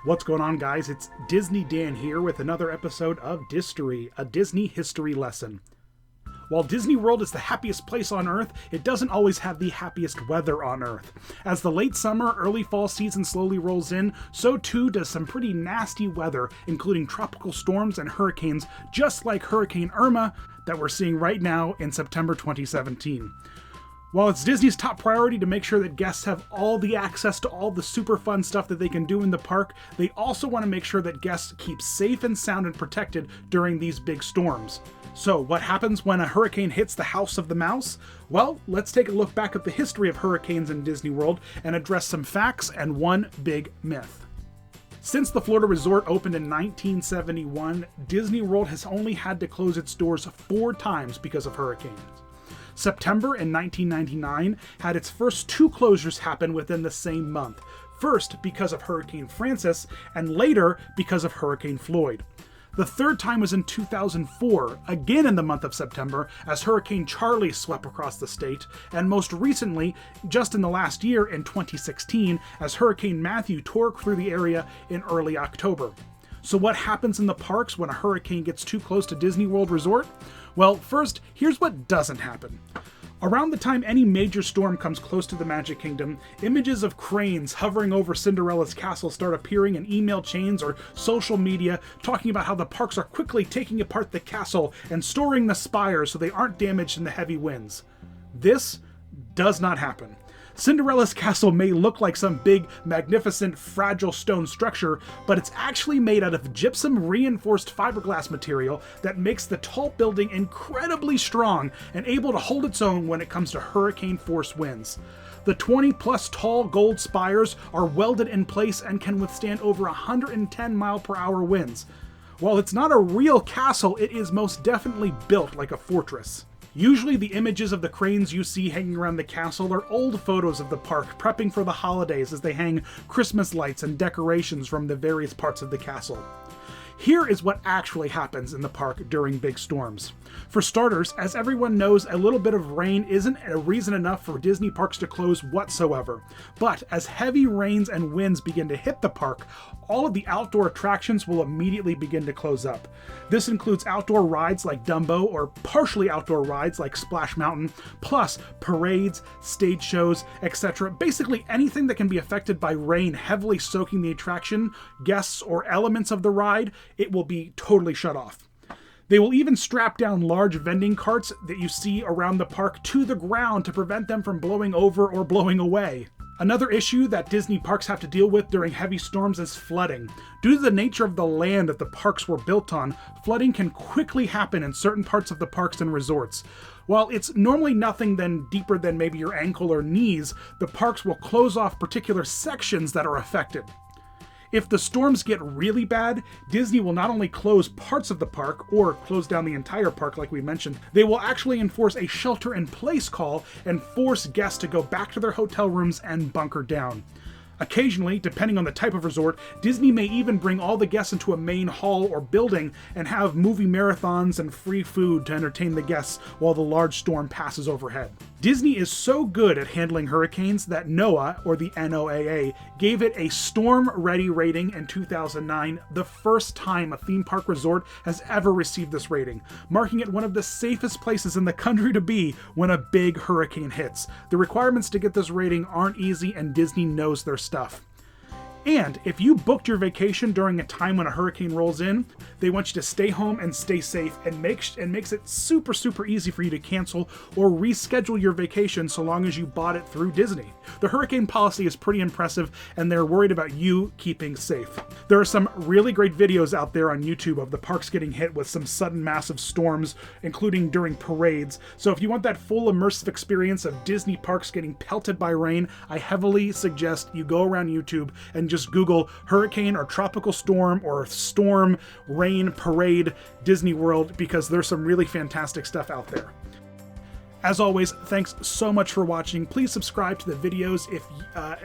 What's going on, guys? It's Disney Dan here with another episode of DIStory, a Disney history lesson. While Disney World is the happiest place on Earth, it doesn't always have the happiest weather on Earth. As the late summer, early fall season slowly rolls in, so too does some pretty nasty weather, including tropical storms and hurricanes, just like Hurricane Irma that we're seeing right now in September 2017. While it's Disney's top priority to make sure that guests have all the access to all the super fun stuff that they can do in the park, they also want to make sure that guests keep safe and sound and protected during these big storms. So what happens when a hurricane hits the House of the Mouse? Well, let's take a look back at the history of hurricanes in Disney World and address some facts and one big myth. Since the Florida resort opened in 1971, Disney World has only had to close its doors 4 times because of hurricanes. September in 1999 had its first 2 closures happen within the same month, first because of Hurricane Francis and later because of Hurricane Floyd. The third time was in 2004, again in the month of September, as Hurricane Charlie swept across the state, and most recently, just in the last year in 2016, as Hurricane Matthew tore through the area in early October. So what happens in the parks when a hurricane gets too close to Disney World Resort? Well, first, here's what doesn't happen. Around the time any major storm comes close to the Magic Kingdom, images of cranes hovering over Cinderella's castle start appearing in email chains or social media talking about how the parks are quickly taking apart the castle and storing the spires so they aren't damaged in the heavy winds. This does not happen. Cinderella's castle may look like some big, magnificent, fragile stone structure, but it's actually made out of gypsum-reinforced fiberglass material that makes the tall building incredibly strong and able to hold its own when it comes to hurricane-force winds. The 20-plus tall gold spires are welded in place and can withstand over 110-mile-per-hour winds. While it's not a real castle, it is most definitely built like a fortress. Usually the images of the cranes you see hanging around the castle are old photos of the park prepping for the holidays as they hang Christmas lights and decorations from the various parts of the castle. Here is what actually happens in the park during big storms. For starters, as everyone knows, a little bit of rain isn't a reason enough for Disney parks to close whatsoever. But as heavy rains and winds begin to hit the park, all of the outdoor attractions will immediately begin to close up. This includes outdoor rides like Dumbo or partially outdoor rides like Splash Mountain, plus parades, stage shows, etc. Basically anything that can be affected by rain heavily soaking the attraction, guests, or elements of the ride, it will be totally shut off. They will even strap down large vending carts that you see around the park to the ground to prevent them from blowing over or blowing away. Another issue that Disney parks have to deal with during heavy storms is flooding. Due to the nature of the land that the parks were built on, flooding can quickly happen in certain parts of the parks and resorts. While it's normally nothing deeper than maybe your ankle or knees, the parks will close off particular sections that are affected. If the storms get really bad, Disney will not only close parts of the park, or close down the entire park like we mentioned, they will actually enforce a shelter-in-place call and force guests to go back to their hotel rooms and bunker down. Occasionally, depending on the type of resort, Disney may even bring all the guests into a main hall or building and have movie marathons and free food to entertain the guests while the large storm passes overhead. Disney is so good at handling hurricanes that NOAA, or the NOAA, gave it a storm ready rating in 2009, the first time a theme park resort has ever received this rating, marking it one of the safest places in the country to be when a big hurricane hits. The requirements to get this rating aren't easy, and Disney knows their stuff. And if you booked your vacation during a time when a hurricane rolls in, they want you to stay home and stay safe, and makes it super easy for you to cancel or reschedule your vacation so long as you bought it through Disney. The hurricane policy is pretty impressive, and they're worried about you keeping safe. There are some really great videos out there on YouTube of the parks getting hit with some sudden massive storms, including during parades. So if you want that full immersive experience of Disney parks getting pelted by rain, I heavily suggest you go around YouTube and just Google hurricane or tropical storm or storm, rain, parade, Disney World, because there's some really fantastic stuff out there. As always, thanks so much for watching. Please subscribe to the videos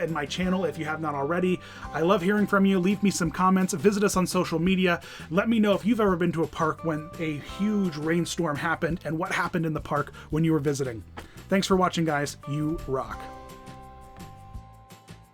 in my channel if you have not already. I love hearing from you. Leave me some comments. Visit us on social media. Let me know if you've ever been to a park when a huge rainstorm happened and what happened in the park when you were visiting. Thanks for watching, guys. You rock.